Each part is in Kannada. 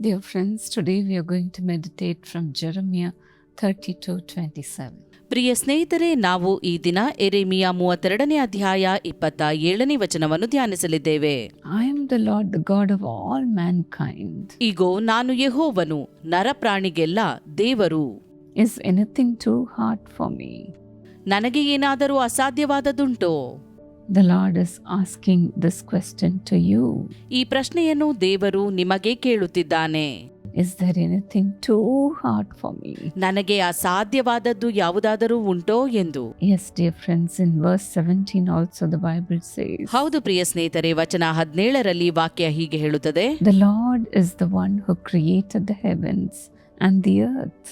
Dear friends, today we are going to meditate from Jeremiah 32:27. ಪ್ರಿಯ ಸ್ನೇಹಿತರೆ, ನಾವು ಈ ದಿನ ಯೆರೆಮೀಯ 32ನೇ ಅಧ್ಯಾಯ 27ನೇ ವಚನವನ್ನು ಧ್ಯಾನಿಸಲಿದ್ದೇವೆ. I am the Lord, the God of all mankind. ಇಗೋ, ನಾನು ಯೆಹೋವನು, ನರಪ್ರಾಣಿಗೆಲ್ಲ ದೇವರು. Is anything too hard for me? ನನಗೆ ಏನಾದರೂ ಅಸಾಧ್ಯವಾದದುಂಟೋ? The Lord is asking this question to you. ಈ ಪ್ರಶ್ನೆಯನ್ನು ದೇವರು ನಿಮಗೆ ಕೇಳುತ್ತಿದ್ದಾನೆ. Is there anything too hard for me? ನನಗೆ ಅಸಾಧ್ಯವಾದದ್ದು ಯಾವುದಾದರೂ ಉಂಟೋ ಎಂದು. Yes, dear friends, in verse 17 also the Bible says, ಹೌದು ಪ್ರಿಯ ಸ್ನೇಹಿತರೆ, ವಚನ 17ರಲ್ಲಿ ವಾಕ್ಯ ಹೀಗೆ ಹೇಳುತ್ತದೆ, The Lord is the one who created the heavens and the earth.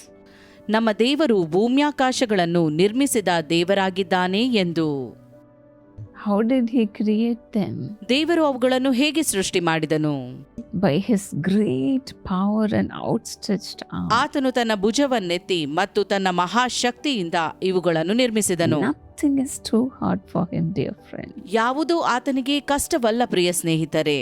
ನಮ್ಮ ದೇವರು ಭೂಮ್ಯಾಕಾಶಗಳನ್ನು ನಿರ್ಮಿಸಿದ ದೇವರಾಗಿದ್ದಾನೆ ಎಂದು. How did he create them? ದೇವರು ಅವುಗಳನ್ನು ಹೇಗೆ ಸೃಷ್ಟಿ ಮಾಡಿದನು? By his great power and outstretched arm. ಆತನು ತನ್ನ ಭುಜವನ್ನೆತ್ತಿ ಮತ್ತು ತನ್ನ ಮಹಾಶಕ್ತಿಯಿಂದ ಇವುಗಳನ್ನು ನಿರ್ಮಿಸಿದನು. Nothing is too hard for him, dear friend. ಯಾವುದೂ ಆತನಿಗೆ ಕಷ್ಟವಲ್ಲ ಪ್ರಿಯ ಸ್ನೇಹಿತರೆ.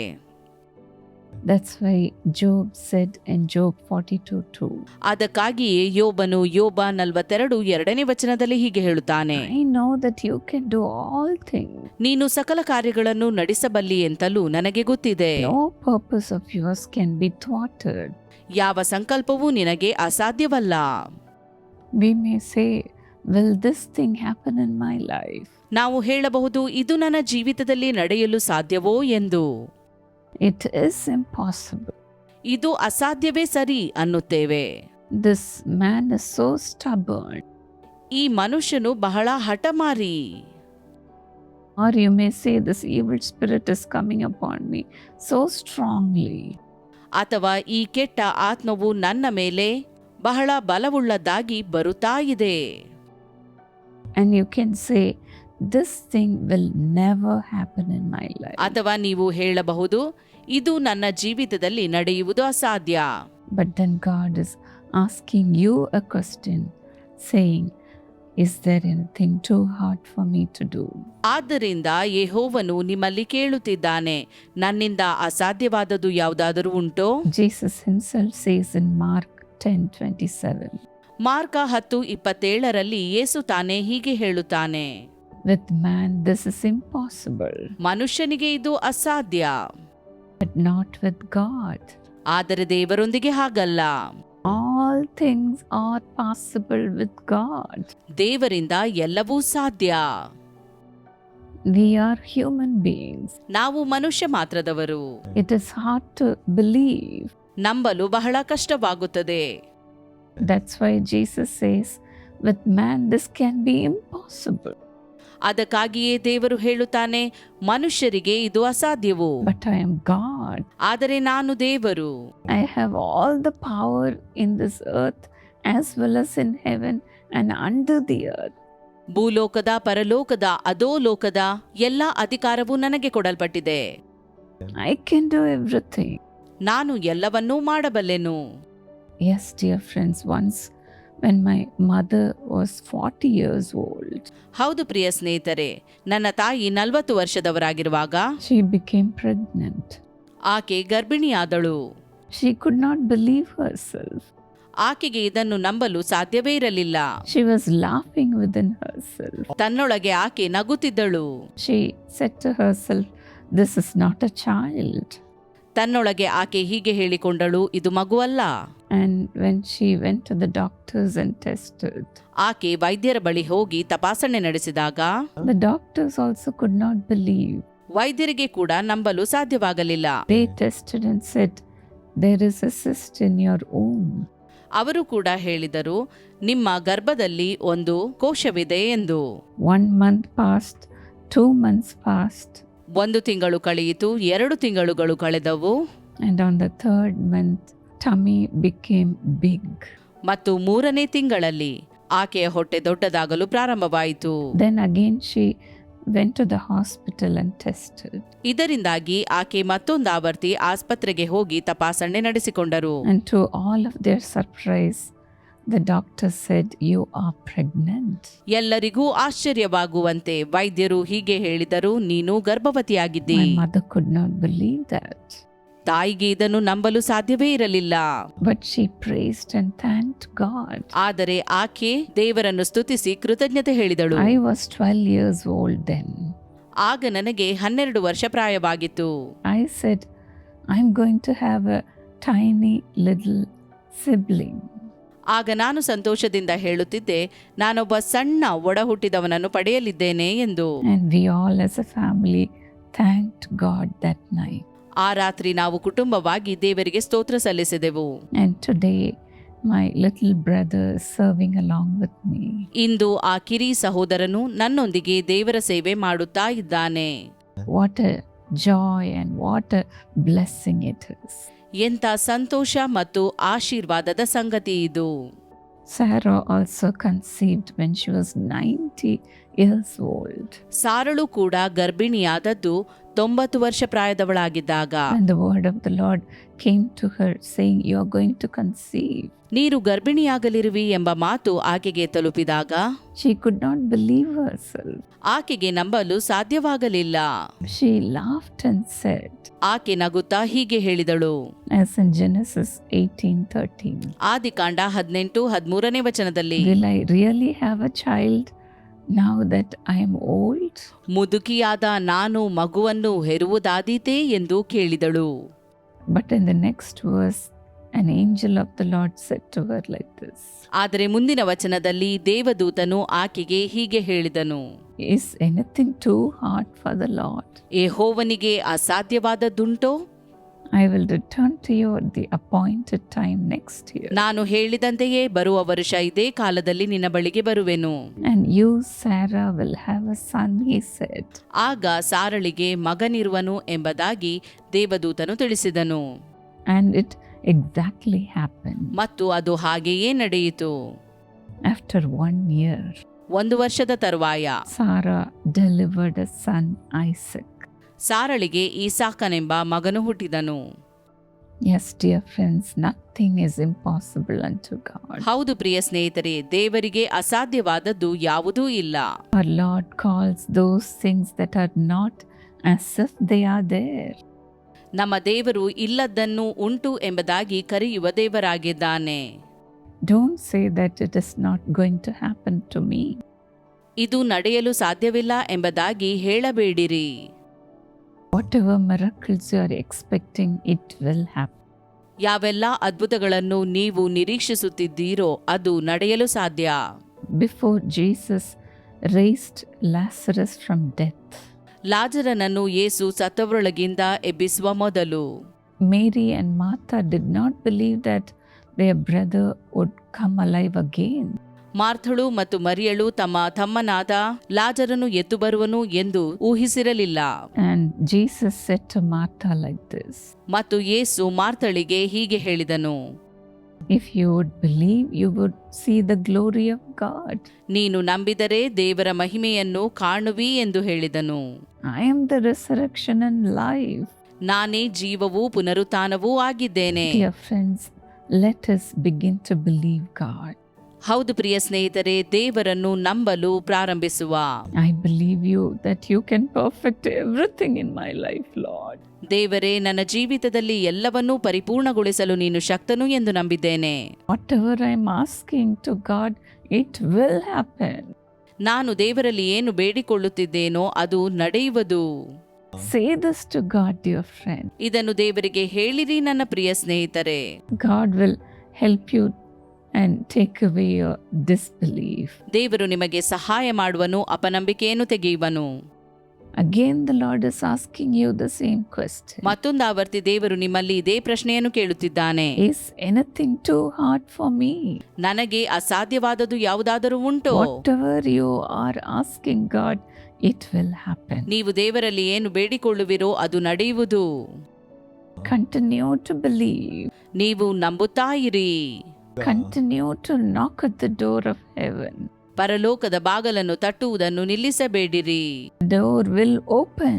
That's why Job said in Job 42:2. ಅದಕ್ಕಾಗಿಯೇ ಯೋಬನು ಯೋಬ 42:2ನೇ ವಚನದಲ್ಲಿ ಹೀಗೆ ಹೇಳುತ್ತಾನೆ, I know that you can do all things. ನೀನು ಸಕಲ ಕಾರ್ಯಗಳನ್ನು ನಡೆಸಬಲ್ಲಿ ಎಂತಲೂ ನನಗೆ ಗೊತ್ತಿದೆ. No purpose of yours can be thwarted. ಯಾವ ಸಂಕಲ್ಪವೂ ನಿನಗೆ ಅಸಾಧ್ಯವಲ್ಲ. We may say, will this thing happen in my life? ನಾವು ಹೇಳಬಹುದು, ಇದು ನನ್ನ ಜೀವಿತದಲ್ಲಿ ನಡೆಯಲು ಸಾಧ್ಯವೋ ಎಂದು. It is impossible. ಇದು ಅಸಾಧ್ಯವೇ ಸರಿ ಅನ್ನುತ್ತೇವೆ. This man is so stubborn. ಈ ಮನುಷ್ಯನು ಬಹಳ ಹಠಮಾರಿ. Or you may say, this evil spirit is coming upon me so strongly. ಅಥವಾ ಈ ಕೆಟ್ಟ ಆತ್ಮವು ನನ್ನ ಮೇಲೆ ಬಹಳ ಬಲವುಳ್ಳದಾಗಿ ಬರುತ್ತಾ ಇದೆ. And you can say, this thing will never happen in my life. ಅಥವಾ ನೀವು ಹೇಳಬಹುದು, ಇದು ನನ್ನ ಜೀವಿತದಲ್ಲಿ ನಡೆಯುವುದು ಅಸಾಧ್ಯ. But then God is asking you a question, saying, is there anything too hard for me to do? ಆದ್ದರಿಂದ ಯೆಹೋವನು ನಿಮ್ಮಲ್ಲಿ ಕೇಳುತ್ತಿದ್ದಾನೆ, ನನ್ನಿಂದ ಅಸಾಧ್ಯವಾದದ್ದು ಯಾವುದಾದರೂ ಉಂಟೋ? Jesus himself says in Mark 10:27. Mark 10:27ರಲ್ಲಿ ಯೇಸು ತಾನೇ ಹೀಗೆ ಹೇಳುತ್ತಾನೆ, With man this is impossible, ಮನುಷ್ಯನಿಗೆ ಇದು ಅಸಾಧ್ಯ, but not with God. ಆದರೆ ದೇವರೊಂದಿಗೆ ಹಾಗಲ್ಲ. All things are possible with God. ದೇವರಿಂದ ಎಲ್ಲವೂ ಸಾಧ್ಯ. We are human beings. ನಾವು ಮನುಷ್ಯ ಮಾತ್ರದವರು. It is hard to believe. ನಂಬಲು ಬಹಳ ಕಷ್ಟವಾಗುತ್ತದೆ. That's why Jesus says, with man this can be impossible. ಅದಕ್ಕಾಗಿಯೇ ದೇವರು ಹೇಳುತ್ತಾನೆ, ಮನುಷ್ಯರಿಗೆ ಇದು ಅಸಾಧ್ಯವು, But I am God. ಆದರೆ ನಾನು ದೇವರು. I have all the power in this earth as well as in heaven and under the earth. ಭೂಲೋಕದ, ಪರಲೋಕದ, ಅಧೋಲೋಕದ ಎಲ್ಲ ಅಧಿಕಾರವೂ ನನಗೆ ಕೊಡಲ್ಪಟ್ಟಿದೆ. I can do everything. ನಾನು ಎಲ್ಲವನ್ನೂ ಮಾಡಬಲ್ಲೆನು. Yes, dear friends, once when my mother was 40 years old, ಹೌದು ಪ್ರಿಯ ಸ್ನೇಹಿತರೆ, ನನ್ನ ತಾಯಿ 40 ವರ್ಷದವರಾಗಿರುವಾಗ she became pregnant. ಆಕೆ ಗರ್ಭಿಣಿಯಾದಳು. She could not believe herself. ಆಕೆಗೆ ಇದನ್ನು ನಂಬಲು ಸಾಧ್ಯವೇ ಇರಲಿಲ್ಲ. She was laughing within herself. ತನ್ನೊಳಗೆ ಆಕೆ ನಗುತ್ತಿದ್ದಳು. She said to herself, this is not a child. ತನ್ನೊಳಗೆ ಆಕೆ ಹೀಗೆ ಹೇಳಿಕೊಂಡಳು, ಇದು ಮಗುವಲ್ಲ. And when she went to the doctors and tested, ಆಕೆ ವೈದ್ಯರ ಬಳಿ ಹೋಗಿ ತಪಾಸಣೆ ನಡೆಸಿದಾಗ the doctors also could not believe. ವೈದ್ಯರಿಗೆ ಕೂಡ ನಂಬಲು ಸಾಧ್ಯವಾಗಲಿಲ್ಲ. They tested and said, there is a cyst in your womb. ಅವರು ಕೂಡ ಹೇಳಿದರು, ನಿಮ್ಮ ಗರ್ಭದಲ್ಲಿ ಒಂದು ಕೋಶವಿದೆ ಎಂದು. 1 month passed, 2 months passed, 1 ತಿಂಗಳು ಕಳೆಯಿತು, 2 ತಿಂಗಳುಗಳು ಕಳೆದವು, and on the 3rd month, tummy became big. ಮತ್ತು 3ನೇ ತಿಂಗಳಲ್ಲಿ ಆಕೆಯ ಹೊಟ್ಟೆ ದೊಡ್ಡದಾಗಲು ಪ್ರಾರಂಭವಾಯಿತು. Then again she went to the hospital and tested. ಇದರಿಂದಾಗಿ ಆಕೆ ಮತ್ತೊಂದು ಆವರ್ತಿ ಆಸ್ಪತ್ರೆಗೆ ಹೋಗಿ ತಪಾಸಣೆ ನಡೆಸಿಕೊಂಡರು. And to all of their surprise, the doctor said, you are pregnant. ಎಲ್ಲರಿಗೂ ಆಶ್ಚರ್ಯವಾಗುವಂತೆ ವೈದ್ಯರು ಹೀಗೆ ಹೇಳಿದರು, ನೀನು ಗರ್ಭವತಿಯಾಗಿದ್ದಿ. My mother could not believe that. ತಾಯಿಗೆ ಇದನ್ನು ನಂಬಲು ಸಾಧ್ಯವೇ ಇರಲಿಲ್ಲ. But she praised and thanked God. ಆದರೆ ಆಕೆ ದೇವರನ್ನು ಸ್ತುತಿಸಿ ಕೃತಜ್ಞತೆ ಹೇಳಿದಳು. I was 12 years old then. ಆಗ ನನಗೆ 12 ವರ್ಷ ಪ್ರಾಯವಾಗಿತ್ತು. I said, I'm going to have a tiny little sibling. ಆಗ ನಾನು ಸಂತೋಷದಿಂದ ಹೇಳುತ್ತಿದ್ದೆ, ನಾನೊಬ್ಬ ಸಣ್ಣ ಒಡ ಹುಟ್ಟಿದವನನ್ನು ಪಡೆಯಲಿದ್ದೇನೆ ಎಂದು. And we all as a family thanked God that night. ಆ ರಾತ್ರಿ ನಾವು ಕುಟುಂಬವಾಗಿ ದೇವರಿಗೆ ಸ್ತೋತ್ರ ಸಲ್ಲಿಸಿದೆವು. And today my little brother is serving along with me. ಇಂದು ಆ ಕಿರಿ ಸಹೋದರನು ನನ್ನೊಂದಿಗೆ ದೇವರ ಸೇವೆ ಮಾಡುತ್ತಾ ಇದ್ದಾನೆ. What a joy and what a blessing it is. ಎಂಥ ಸಂತೋಷ ಮತ್ತು ಆಶೀರ್ವಾದದ ಸಂಗತಿ ಇದು. Sarah also conceived when she was 90 years old. ಸಾರಳು ಕೂಡ ಗರ್ಭಿಣಿಯಾದದ್ದು 90 ವರ್ಷ ಪ್ರಾಯದವಳಾಗಿದ್ದಾಗ. And the word of the Lord came to her saying, you are going to conceive. ನೀರು ಗರ್ಭಿಣಿಯಾಗಲಿರುವಿ ಎಂಬ ಮಾತು ಆಕೆಗೆ ತಲುಪಿದಾಗ She could not believe herself. ಆಕೆಗೆ ನಂಬಲು ಸಾಧ್ಯವಾಗಲಿಲ್ಲ. She laughed and said, ಆಕೆ ನಗುತ್ತಾ ಹೀಗೆ ಹೇಳಿದಳು, as in Genesis 18:13, ಆದಿಕಾಂಡ 18:13 ವಚನದಲ್ಲಿ, will I really have a child now that I am old? ಮುದುಕಿಯಾದ ನಾನು ಮಗುವನ್ನು ಹೆರುವುದಾದೀತೆ ಎಂದು ಕೇಳಿದಳು. But in the next verse, an angel of the Lord said to her like this. ಆದರೆ ಮುಂದಿನ ವಚನದಲ್ಲಿ ದೇವದೂತನು ಆಕೆಗೆ ಹೀಗೆ ಹೇಳಿದನು, Is anything too hard for the Lord? ಯೆಹೋವನಿಗೆ ಅಸಾಧ್ಯವಾದದ್ದುಂಟೋ? I will return to you at the appointed time next year. ನಾನು ಹೇಳಿದಂತೆಯೇ ಬರುವ ವರ್ಷ ಇದೇ ಕಾಲದಲ್ಲಿ ನಿನ್ನ ಬಳಿಗೆ ಬರುವೆನು. And you, Sarah, will have a son, he said. ಆಗ ಸಾರಳಿಗೆ ಮಗನಿರುವನು ಎಂಬುದಾಗಿ ದೇವದೂತನು ತಿಳಿಸಿದನು. And it exactly happened. ಮತ್ತು ಅದು ಹಾಗೆಯೇ ನಡೆಯಿತು. After 1 year, 1 ವರ್ಷದ ತರುವಾಯ Sarah delivered a son, Isaac. ಸಾರಳಿಗೆ ಈಸಾಕನೆಂಬ ಮಗನು ಹುಟ್ಟಿದನು. Yes, dear friends, nothing is impossible unto God. ಹೌದು ಪ್ರಿಯ ಸ್ನೇಹಿತರೆ, ದೇವರಿಗೆ ಅಸಾಧ್ಯವಾದದ್ದು ಯಾವುದೂ ಇಲ್ಲ. Our Lord calls those things that are not as if they are there. ನಮ್ಮ ದೇವರು ಇಲ್ಲದ್ದನ್ನು ಉಂಟು ಎಂಬುದಾಗಿ ಕರೆಯುವ ದೇವರಾಗಿದ್ದಾನೆ. Don't say that it is not going to happen to me. ಇದು ನಡೆಯಲು ಸಾಧ್ಯವಿಲ್ಲ ಎಂಬುದಾಗಿ ಹೇಳಬೇಡಿರಿ. Whatever miracles you are expecting, it will happen. ಯಾವೆಲ್ಲ ಅದ್ಭುತಗಳನ್ನು ನೀವು ನಿರೀಕ್ಷಿಸುತ್ತಿದ್ದೀರೋ ಅದು ನಡೆಯಲು ಸಾಧ್ಯ. Before Jesus raised Lazarus from death, ಲಾಜರನನ್ನು ಯೇಸು ಸತ್ತವರೊಳಗಿಂದ ಎಬ್ಬಿಸುವ ಮೊದಲು Mary and Martha did not believe that their brother would come alive again. ಮಾರ್ಥಳು ಮತ್ತು ಮರಿಯಳು ತಮ್ಮ ತಮ್ಮನಾದ ಲಾಜರನು ಎದ್ದು ಬರುವನು ಎಂದು ಊಹಿಸಿರಲಿಲ್ಲ. And Jesus said to Martha like this. ಮತ್ತು ಯೇಸು ಮಾರ್ಥಳಿಗೆ ಹೀಗೆ ಹೇಳಿದನು, If you would believe, you would see the glory of God. ನೀನು ನಂಬಿದರೆ ದೇವರ ಮಹಿಮೆಯನ್ನು ಕಾಣುವಿ ಎಂದು ಹೇಳಿದನು. I am the resurrection and life. ನಾನೇ ಜೀವವೂ ಪುನರುತ್ಥಾನವೂ ಆಗಿದ್ದೇನೆ. Dear friends, let us begin to believe God. ಹೌದು ಪ್ರಿಯ ಸ್ನೇಹಿತರೆ, ದೇವರನ್ನು ನಂಬಲು ಪ್ರಾರಂಭಿಸುವ. I believe you that you can perfect everything in my life, Lord. ದೇವರೇ, ನನ್ನ ಜೀವಿತದಲ್ಲಿ ಎಲ್ಲವನ್ನೂ ಪರಿಪೂರ್ಣಗೊಳಿಸಲು ನೀನು ಶಕ್ತನು ಎಂದು ನಂಬಿದ್ದೇನೆ. Whatever I am asking to God, it will happen. ನಾನು ದೇವರಲ್ಲಿ ಏನು ಬೇಡಿಕೊಳ್ಳುತ್ತಿದ್ದೇನೋ ಅದು ನಡೆಯುವುದು. Say this to God, dear friend. ಇದನ್ನು ದೇವರಿಗೆ ಹೇಳಿರಿ ನನ್ನ ಪ್ರಿಯ ಸ್ನೇಹಿತರೆ. God will help you and take away your disbelief. ದೇವರು ನಿಮಗೆ ಸಹಾಯ ಮಾಡುವನು, ಅಪನಂಬಿಕೆಯನ್ನು ತೆಗೆಯುವನು. Again the Lord is asking you the same question. ಮತ್ತೊಂದು ಆವರ್ತಿ ದೇವರು ನಿಮ್ಮಲ್ಲಿ ಇದೇ ಪ್ರಶ್ನೆಯನ್ನು ಕೇಳುತ್ತಿದ್ದಾನೆ. Is anything too hard for me? ನನಗೆ ಅಸಾಧ್ಯವಾದದ್ದು ಯಾವುದಾದರೂ ಉಂಟೋ? Whatever you are asking God, it will happen. ನೀವು ದೇವರಲ್ಲಿ ಏನು ಬೇಡಿಕೊಳ್ಳುವಿರೋ ಅದು ನಡೆಯುವುದು. Continue to believe. ನೀವು ನಂಬುತ್ತಾ ಇರಿ. Continue to knock at the door of heaven. ಪರಲೋಕದ ಬಾಗಲನ್ನು ತಟ್ಟುವುದನ್ನು ನಿಲ್ಲಿಸಬೇಡಿರಿ. Door will open.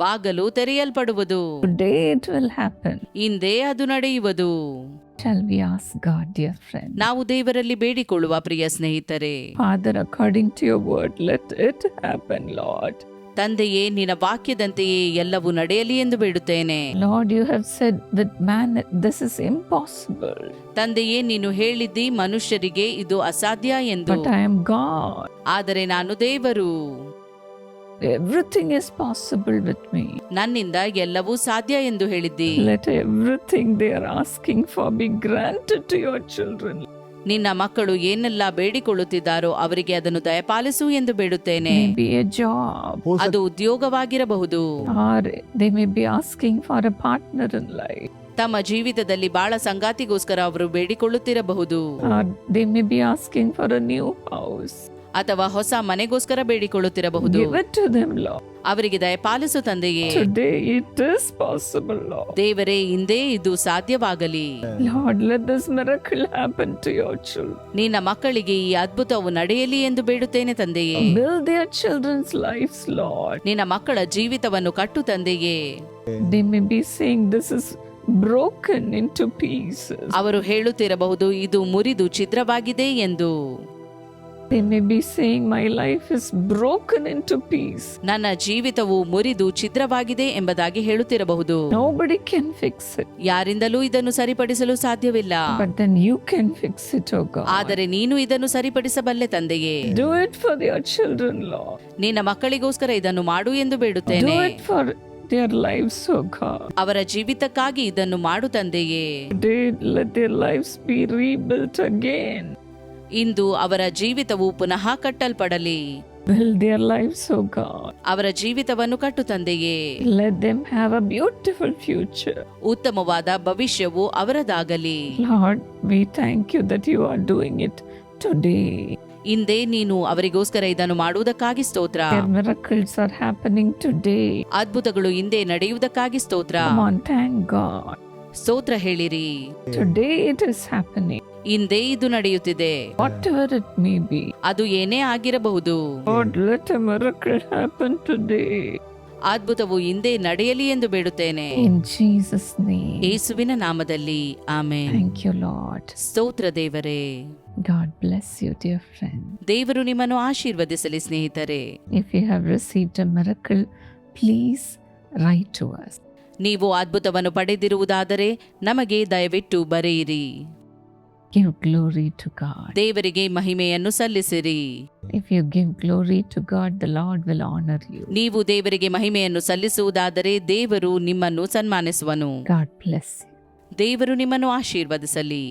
ಬಾಗಲು ತೆರೆಯಲ್ಪಡುವುದು. Today it will happen. ಇಂದೇ ಅದು ನಡೆಯುವುದು. Shall we ask God, dear friend? ನಾವು ದೇವರಲ್ಲಿ ಬೇಡಿಕೊಳ್ಳುವ ಪ್ರಿಯ ಸ್ನೇಹಿತರೆ. Father, according to your word, let it happen, Lord. ತಂದೆಯೇ, ನಿನ್ನ ವಾಕ್ಯದಂತೆಯೇ ಎಲ್ಲವೂ ನಡೆಯಲಿ ಎಂದು ಬೇಡುತ್ತೇನೆ. Lord, you have said that man, this is impossible. ತಂದೆಯೇ, ನೀನು ಹೇಳಿದ್ದಿ ಮನುಷ್ಯರಿಗೆ ಇದು ಅಸಾಧ್ಯ ಎಂದು. But I am God. ಆದರೆ ನಾನು ದೇವರು. Everything is possible with me. ನನ್ನಿಂದ ಎಲ್ಲವೂ ಸಾಧ್ಯ ಎಂದು ಹೇಳಿದ್ದಿ. Let everything they are asking for be granted to your children. ನಿನ್ನ ಮಕ್ಕಳು ಏನೆಲ್ಲ ಬೇಡಿಕೊಳ್ಳುತ್ತಿದ್ದಾರೋ ಅವರಿಗೆ ಅದನ್ನು ದಯಪಾಲಿಸು ಎಂದು ಬೇಡುತ್ತೇನೆ. Maybe a job. ಅದು ಉದ್ಯೋಗವಾಗಿರಬಹುದು. Or they may be asking for a partner in life. ತಮ್ಮ ಜೀವಿತದಲ್ಲಿ ಬಾಳ ಸಂಗಾತಿಗೋಸ್ಕರ ಅವರು ಬೇಡಿಕೊಳ್ಳುತ್ತಿರಬಹುದು. Or they may be asking for a new house. ಅಥವಾ ಹೊಸ ಮನೆಗೋಸ್ಕರ ಬೇಡಿಕೊಳ್ಳುತ್ತಿರಬಹುದು. Give it to them, Lord. ಅವರಿಗೆ ದಯಪಾಲಿಸು ತಂದೆಯೇ. Today it is possible, Lord. ದೇವರೇ, ಇಂದೇ ಇದು ಸಾಧ್ಯವಾಗಲಿ. Lord, let this miracle happen to your children. ನಿನ್ನ ಮಕ್ಕಳಿಗೆ ಈ ಅದ್ಭುತವು ನಡೆಯಲಿ ಎಂದು ಬೇಡುತ್ತೇನೆ ತಂದೆಯೇ. Build their children's lives, Lord. ನಿನ್ನ ಮಕ್ಕಳ ಜೀವಿತವನ್ನು ಕಟ್ಟು ತಂದೆಯೇ. They may be saying this is broken into pieces. ಅವರು ಹೇಳುತ್ತಿರಬಹುದು ಇದು ಮುರಿದು ಛಿದ್ರವಾಗಿದೆ ಎಂದು. They may be saying my life is broken into pieces. ನನ್ನ ಜೀವಿತವು ಮುರಿದು ಛಿದ್ರವಾಗಿದೆ ಎಂಬುದಾಗಿ ಹೇಳುತ್ತಿರಬಹುದು. Nobody can fix it. ಯಾರಿಂದಲೂ ಇದನ್ನು ಸರಿಪಡಿಸಲು ಸಾಧ್ಯವಿಲ್ಲ. But then you can fix it, oh God. ಆದರೆ ನೀನು ಇದನ್ನು ಸರಿಪಡಿಸಬಲ್ಲೆ ತಂದೆಯೇ. Do it for your children, Lord. ನಿನ್ನ ಮಕ್ಕಳಿಗೋಸ್ಕರ ಇದನ್ನು ಮಾಡು ಎಂದು ಬೇಡುತ್ತೇನೆ. Do it for their lives, oh God. ಅವರ ಜೀವಿತಕ್ಕಾಗಿ ಇದನ್ನು ಮಾಡು ತಂದೆಯೇ. Today, let their lives be rebuilt again. ಇಂದು ಅವರ ಜೀವಿತವು ಪುನಃ ಕಟ್ಟಲ್ಪಡಲಿ. Build their lives, oh God. ಅವರ ಜೀವಿತವನ್ನು ಕಟ್ಟು ತಂದೆಯೇ. Let them have a beautiful future. ಉತ್ತಮವಾದ ಭವಿಷ್ಯವು ಅವರದಾಗಲಿ. Lord, we thank you that you are doing it today. ಇಂದೇ ನೀನು ಅವರಿಗೋಸ್ಕರ ಇದನ್ನು ಮಾಡುವುದಕ್ಕಾಗಿ ಸ್ತೋತ್ರ. Their miracles are happening today. ಅದ್ಭುತಗಳು ಇಂದೇ ನಡೆಯುವುದಕ್ಕಾಗಿ ಸ್ತೋತ್ರ. Come on, thank God. ಸ್ತೋತ್ರ ಹೇಳಿರಿ. Today it is happening. ಇಂದೇ ಇದು ನಡೆಯುತ್ತಿದೆ. Whatever it may be. ಅದು ಏನೇ ಆಗಿರಬಹುದು. Lord, let a miracle happen today. ಅದ್ಭುತವು ಇಂದೇ ನಡೆಯಲಿ ಎಂದು ಬೇಡುತ್ತೇನೆ. In Jesus' name. ಯೇಸುವಿನ ನಾಮದಲ್ಲಿ ಆಮೆನ್. Thank you, Lord. ಸ್ತೋತ್ರ ದೇವರೇ. God bless you, dear friend. ದೇವರು ನಿಮ್ಮನ್ನು ಆಶೀರ್ವದಿಸಲಿ ಸ್ನೇಹಿತರೆ. If you have received a miracle, please write to us. ನೀವು ಅದ್ಭುತವನ್ನು ಪಡೆದಿರುವುದಾದರೆ ನಮಗೆ ದಯವಿಟ್ಟು ಬರೆಯಿರಿ. Give glory to God. ದೇವರಿಗೆ ಮಹಿಮೆಯನ್ನು ಸಲ್ಲಿಸಿರಿ. If you give glory to God, the Lord will honor you. ನೀವು ದೇವರಿಗೆ ಮಹಿಮೆಯನ್ನು ಸಲ್ಲಿಸುವುದಾದರೆ ದೇವರು ನಿಮ್ಮನ್ನು ಸನ್ಮಾನಿಸುವನು. God bless you. ದೇವರು ನಿಮ್ಮನ್ನು ಆಶೀರ್ವದಿಸಲಿ.